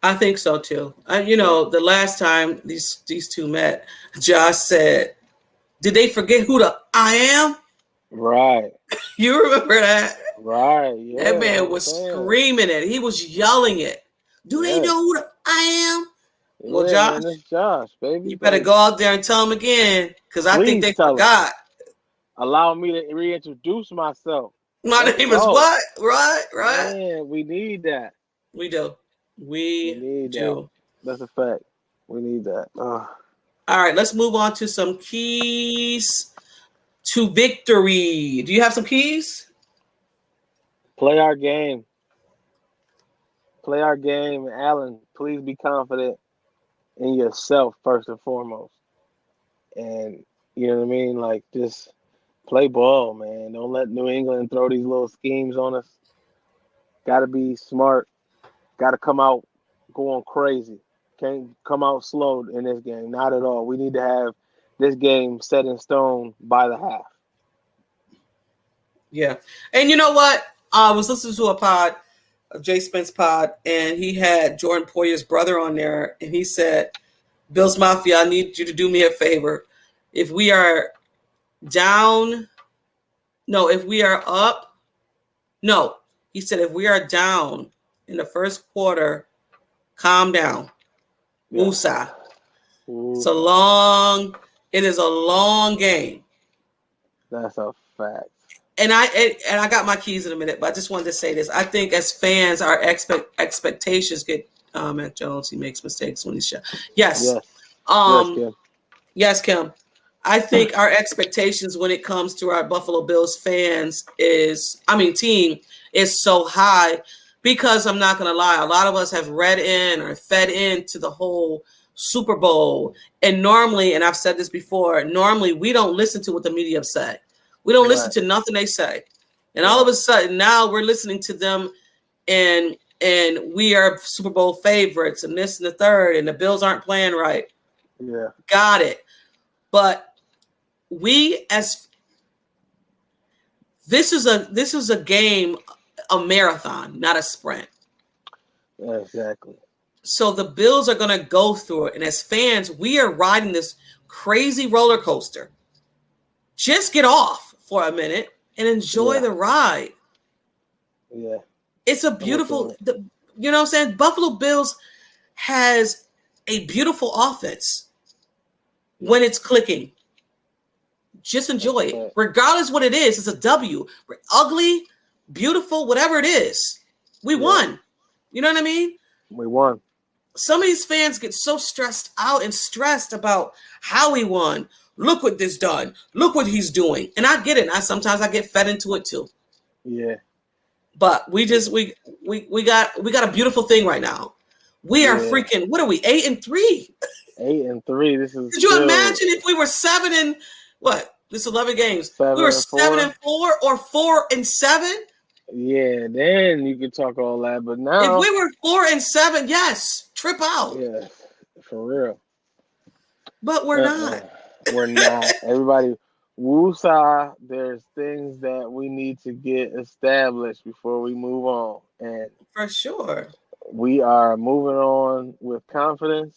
Speaker 3: I think so too. The last time these two met, Josh said, "Did they forget who the I am?"
Speaker 4: Right.
Speaker 3: You remember that?
Speaker 4: Right. Yeah.
Speaker 3: That man was screaming it. He was yelling it. Do they know who the I am? Well, Josh,
Speaker 4: man, it's Josh, baby.
Speaker 3: You better go out there and tell them again, because I think they forgot.
Speaker 4: Allow me to reintroduce myself.
Speaker 3: My name is what? Right.
Speaker 4: Man, we need that.
Speaker 3: We do. We
Speaker 4: need
Speaker 3: do.
Speaker 4: That. That's a fact. We need that.
Speaker 3: All right, let's move on to some keys to victory. Do you have some keys?
Speaker 4: Play our game. Play our game. Allen, please be confident in yourself first and foremost. And you know what I mean? Like, just play ball, man. Don't let New England throw these little schemes on us. Got to be smart. Got to come out going crazy. Can't come out slow in this game. Not at all. We need to have this game set in stone by the half.
Speaker 3: Yeah. And you know what? I was listening to a pod, a Jay Spence pod, and he had Jordan Poyer's brother on there, and he said, Bills Mafia, I need you to do me a favor. If we are down, if we are up, he said, if we are down in the first quarter, calm down. Woosah. It's a long It is a long game.
Speaker 4: That's a fact.
Speaker 3: And I got my keys in a minute, but I just wanted to say this. I think as fans, our expectations get Mac Jones. He makes mistakes when he's shot. Yes. Yes, Kim. I think our expectations when it comes to our Buffalo Bills team is so high because I'm not going to lie. A lot of us have read in or fed into the whole Super Bowl. And normally, and I've said this before, normally we don't listen to what the media say. We don't listen to nothing they say. And all of a sudden now we're listening to them and we are Super Bowl favorites and this and the third and the Bills aren't playing right.
Speaker 4: Yeah.
Speaker 3: Got it. But this is a game, a marathon, not a sprint.
Speaker 4: Yeah, exactly.
Speaker 3: So the Bills are going to go through it. And as fans, we are riding this crazy roller coaster. Just get off for a minute and enjoy the ride.
Speaker 4: Yeah.
Speaker 3: It's a beautiful, you know what I'm saying? Buffalo Bills has a beautiful offense when it's clicking. Just enjoy it. Regardless what it is, it's a W. Ugly, beautiful, whatever it is. We won. You know what I mean?
Speaker 4: We won.
Speaker 3: Some of these fans get so stressed out and stressed about how he won. Look what this done. Look what he's doing. And I get it. Sometimes I get fed into it too.
Speaker 4: Yeah.
Speaker 3: But we got a beautiful thing right now. We are freaking, what are we, 8-3?
Speaker 4: 8-3. This is.
Speaker 3: Could you imagine if we were 7 and what? This 11 games. We were 7-4 or 4-7?
Speaker 4: Yeah, then you could talk all that. But now,
Speaker 3: if we were 4-7, yes, trip out.
Speaker 4: Yeah, for real.
Speaker 3: But we're not.
Speaker 4: We're not. Everybody, woosah. There's things that we need to get established before we move on, and
Speaker 3: for sure,
Speaker 4: we are moving on with confidence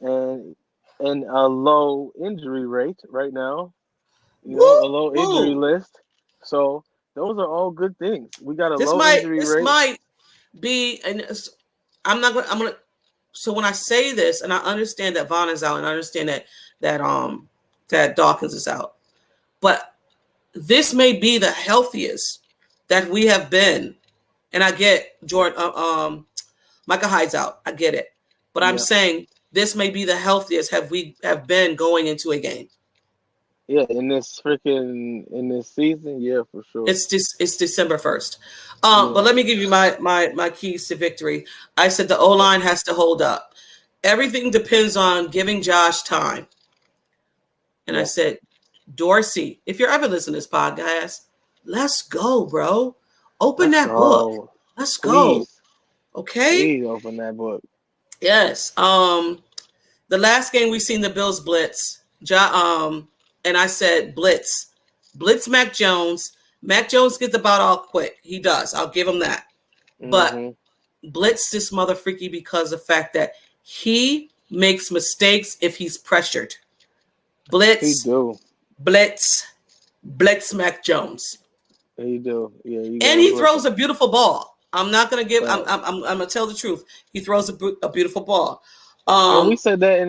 Speaker 4: and a low injury rate right now. A low injury list. So those are all good things. We got a low injury rate.
Speaker 3: This might be, and I'm gonna. So when I say this, and I understand that Vaughn is out, and I understand that Dawkins is out, but this may be the healthiest that we have been. And I get Jordan, Micah Hyde's out. I get it, but I'm saying this may be the healthiest we have been going into a game.
Speaker 4: Yeah, in this season, yeah, for sure.
Speaker 3: It's December 1st. But let me give you my keys to victory. I said the O-line has to hold up. Everything depends on giving Josh time. And I said, Dorsey, if you're ever listening to this podcast, let's go, bro. Open that book. Let's go. Okay?
Speaker 4: Please open that book.
Speaker 3: Yes. The last game we seen the Bills blitz. And I said blitz Mac Jones. Mac Jones gets the ball all quick. He does. I'll give him that. Mm-hmm. But blitz this mother freaky because of the fact that he makes mistakes if he's pressured. Blitz Mac Jones.
Speaker 4: He do. Yeah.
Speaker 3: And he throws a beautiful ball. I'm not gonna give. I'm gonna tell the truth. He throws a beautiful ball.
Speaker 4: And we said that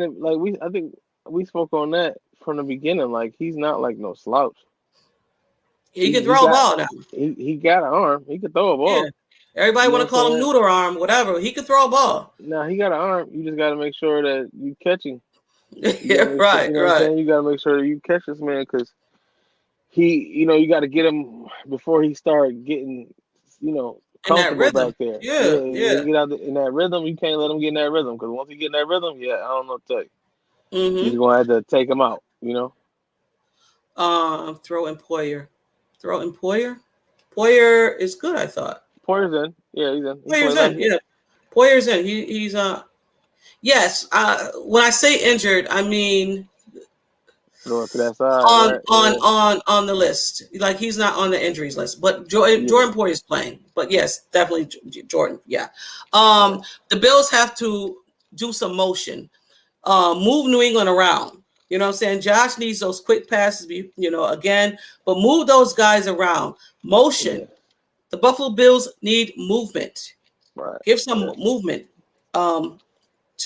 Speaker 4: I think we spoke on that from the beginning. Like he's not like no slouch.
Speaker 3: He can throw a ball now.
Speaker 4: He got an arm. He can throw a ball.
Speaker 3: Yeah. Everybody want to call him noodle arm, whatever. He can throw a ball.
Speaker 4: No, he got an arm. You just got to make sure that you catch him.
Speaker 3: Yeah, right.
Speaker 4: You got to make sure that you catch this man because you got to get him before he start getting, comfortable back there.
Speaker 3: Yeah.
Speaker 4: Get out in that rhythm. You can't let him get in that rhythm because once he get in that rhythm, I don't know what to tell you.
Speaker 3: Mm-hmm.
Speaker 4: You're gonna have to take him out.
Speaker 3: Throw Empoyer. Poyer is good, I thought.
Speaker 4: Poyer's in. Yeah, he's in.
Speaker 3: Poyer's in. Yeah, Poyer's in. He's yes. When I say injured, I mean
Speaker 4: going to that side
Speaker 3: on the list. Like he's not on the injuries list, but Jordan Poyer is playing. But yes, definitely Jordan. Yeah. The Bills have to do some motion, move New England around. You know what I'm saying? Josh needs those quick passes, again, but move those guys around. Motion. Yeah. The Buffalo Bills need movement.
Speaker 4: Right.
Speaker 3: Give some movement to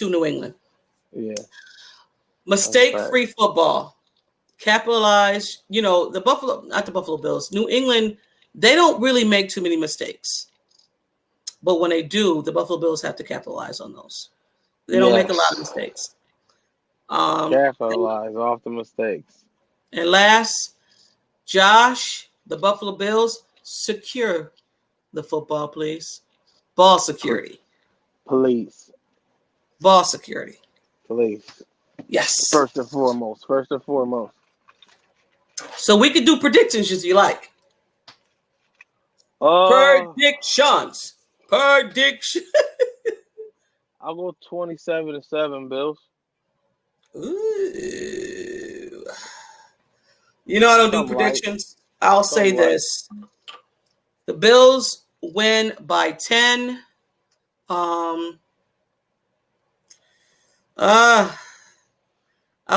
Speaker 3: New England.
Speaker 4: Yeah.
Speaker 3: Mistake-free football. Capitalize. Not the Buffalo Bills. New England, they don't really make too many mistakes. But when they do, the Buffalo Bills have to capitalize on those. They don't make a lot of mistakes.
Speaker 4: Capitalize off the mistakes.
Speaker 3: And last, Josh, the Buffalo Bills, secure the football, please. Ball security.
Speaker 4: Police.
Speaker 3: Ball security.
Speaker 4: Police.
Speaker 3: Yes.
Speaker 4: First and foremost.
Speaker 3: So we could do predictions if you like. Predictions. Prediction.
Speaker 4: I'll go 27-7, Bills.
Speaker 3: Ooh. I don't do predictions. I'll say this. The Bills win by 10. I'll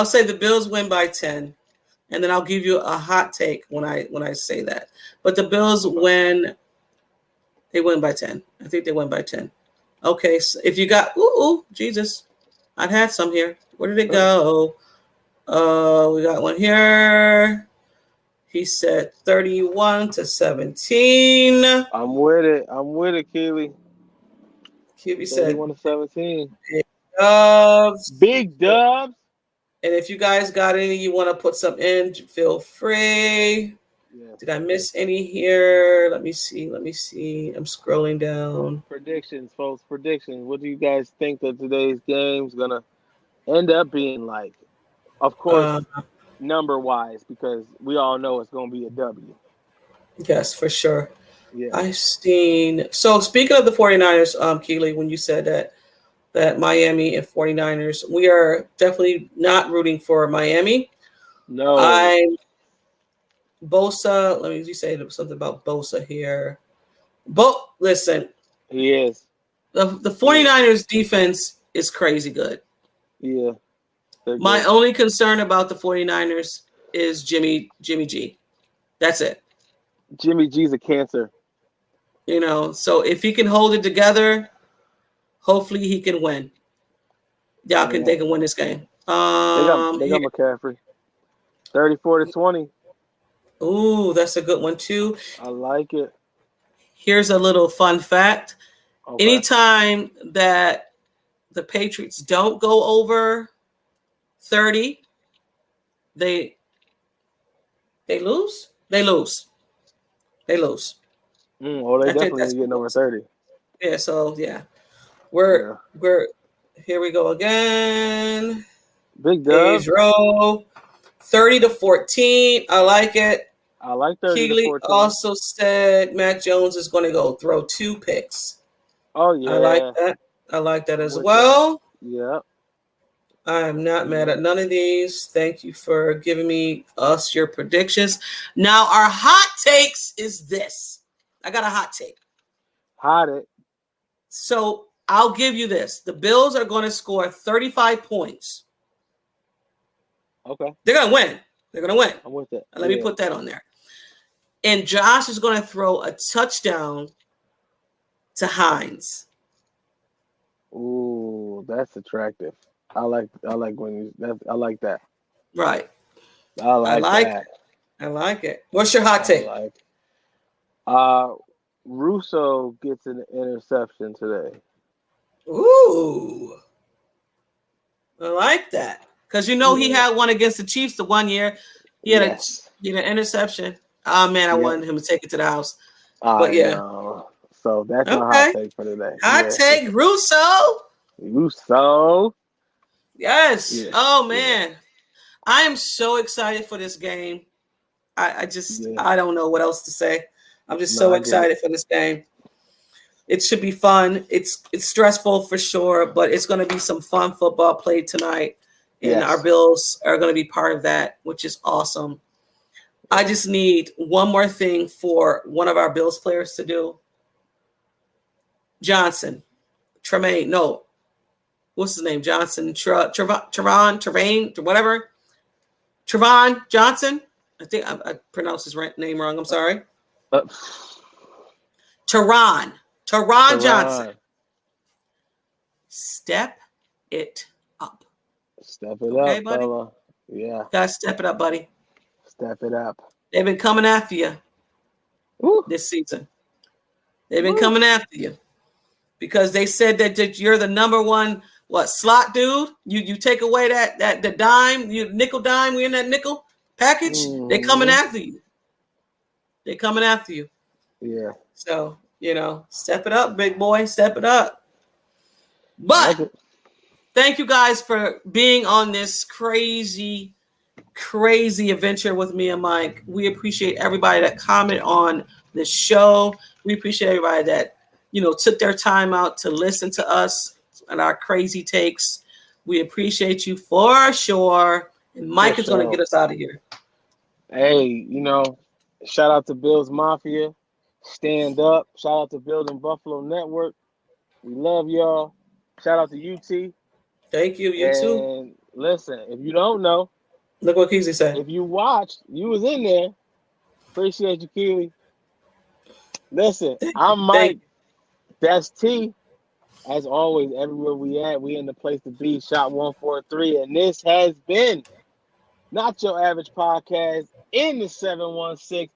Speaker 3: say the Bills win by 10. And then I'll give you a hot take when I say that. But the Bills win. They win by 10. I think they win by 10. Okay, so if you got Jesus, I'd have some here. Where did it go? We got one here. He said 31-17.
Speaker 4: I'm with it, Keely.
Speaker 3: QB said
Speaker 4: 31-17.
Speaker 3: Dubs.
Speaker 4: Big dubs.
Speaker 3: And if you guys got any you want to put some in, feel free. Yeah. Did I miss any here? Let me see. I'm scrolling down.
Speaker 4: Predictions, folks. Predictions. What do you guys think that today's game's gonna end up being like? Of course, number-wise, because we all know it's gonna be a W.
Speaker 3: Yes, for sure.
Speaker 4: Yeah.
Speaker 3: I've seen. So speaking of the 49ers, Keely, when you said that Miami and 49ers, we are definitely not rooting for Miami.
Speaker 4: No.
Speaker 3: Bosa, let me just say something about Bosa here. Listen.
Speaker 4: He is.
Speaker 3: The 49ers defense is crazy good.
Speaker 4: Yeah.
Speaker 3: My only concern about the 49ers is Jimmy G. That's it.
Speaker 4: Jimmy G's a cancer.
Speaker 3: So if he can hold it together, hopefully he can win. They can win this game.
Speaker 4: They got McCaffrey. 34-20.
Speaker 3: Ooh, that's a good one too.
Speaker 4: I like it.
Speaker 3: Here's a little fun fact.
Speaker 4: Okay.
Speaker 3: Anytime that the Patriots don't go over 30, they lose? They lose.
Speaker 4: They definitely getting over 30.
Speaker 3: Yeah, so yeah. We're here we go again.
Speaker 4: Big dub.
Speaker 3: Page row. 30-14. I like it.
Speaker 4: I like 30-14.
Speaker 3: Keely also said Mac Jones is going to go throw 2 picks.
Speaker 4: Oh, yeah.
Speaker 3: I like that as well.
Speaker 4: Yeah.
Speaker 3: I am not mad at none of these. Thank you for giving us your predictions. Now, our hot takes is this. I got a hot take.
Speaker 4: Hot it.
Speaker 3: So I'll give you this. The Bills are going to score 35 points.
Speaker 4: Okay.
Speaker 3: They're going to win.
Speaker 4: I'm with it.
Speaker 3: Let me put that on there. And Josh is going to throw a touchdown to Hines.
Speaker 4: Ooh, that's attractive. I like when I like that.
Speaker 3: Right.
Speaker 4: I like that.
Speaker 3: I like it. What's your hot take?
Speaker 4: Russo gets an interception today.
Speaker 3: Ooh. I like that. Because he had one against the Chiefs the one year. He had an interception. Oh, man, I wanted him to take it to the house. But yeah.
Speaker 4: So that's my hot take for today.
Speaker 3: Hot take, Russo. Yes. Yeah. Oh, man. Yeah. I am so excited for this game. I don't know what else to say. I'm just so excited for this game. It should be fun. It's stressful for sure, but it's going to be some fun football played tonight. And our Bills are going to be part of that, which is awesome. I just need one more thing for one of our Bills players to do. Johnson. Tremaine. No. What's his name? Johnson. Trevon, whatever. Trevon Johnson. I think I pronounced his name wrong. I'm sorry. Teron Johnson. Step it up.
Speaker 4: Step it
Speaker 3: Okay,
Speaker 4: up,
Speaker 3: buddy?
Speaker 4: fella. Yeah.
Speaker 3: Gotta step it up, buddy.
Speaker 4: Step it up.
Speaker 3: They've been coming after you
Speaker 4: Woo.
Speaker 3: this season. They've been coming after you because they said that you're the number one slot dude. You take away that the dime, you nickel dime. We in that nickel package. They're coming after you. They're coming after you.
Speaker 4: Yeah.
Speaker 3: So step it up, big boy. Step it up. But thank you guys for being on this crazy adventure with me and Mike. We appreciate everybody that commented on this show. We appreciate everybody that, took their time out to listen to us and our crazy takes. We appreciate you for sure. And Mike is going to get us out of here.
Speaker 4: Hey, shout out to Bills Mafia. Stand up. Shout out to Building Buffalo Network. We love y'all. Shout out to UT.
Speaker 3: Thank you. You too.
Speaker 4: And listen, if you don't know,
Speaker 3: look what Keezy said.
Speaker 4: If you watched, you was in there. Appreciate you, Keely. Listen, I'm Mike. That's T. As always, everywhere we at, we in the place to be. Shot 143, and this has been Not Your Average Podcast in the 716.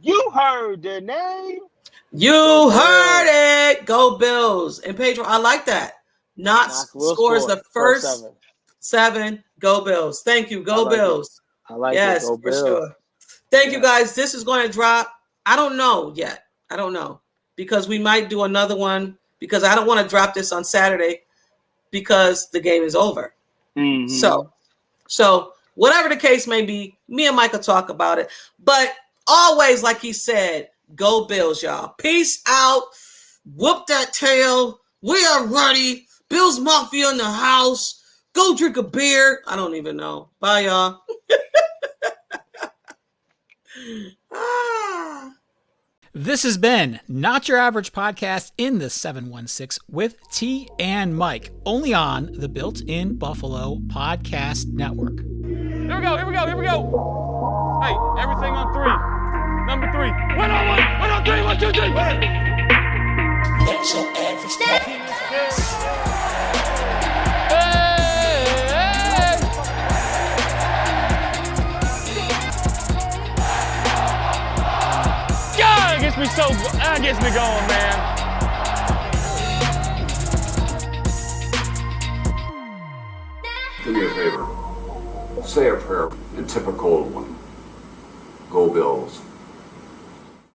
Speaker 4: You heard the name.
Speaker 3: You heard it. Go Bills. And Pedro, I like that. Knox scores the first seven. Go Bills. Thank you. Go Bills.
Speaker 4: I like
Speaker 3: it. Yes, for sure. Thank you, guys. This is going to drop. I don't know yet. I don't know. Because we might do another one. Because I don't want to drop this on Saturday. Because the game is over.
Speaker 4: Mm-hmm.
Speaker 3: So whatever the case may be, me and Mike will talk about it. But always, like he said, go Bills, y'all. Peace out. Whoop that tail. We are ready. Bills Mafia in the house. Go drink a beer. I don't even know. Bye, y'all.
Speaker 1: This has been Not Your Average Podcast in the 716 with T and Mike, only on the Built-in Buffalo Podcast Network.
Speaker 5: Here we go. Hey, everything on three. Number 3. 1 on 1. 1 on 3. 1, 2, 3.
Speaker 6: That's your average.
Speaker 5: That gets me going, man.
Speaker 7: Do me a favor. Say a prayer in typical one. Go Bills.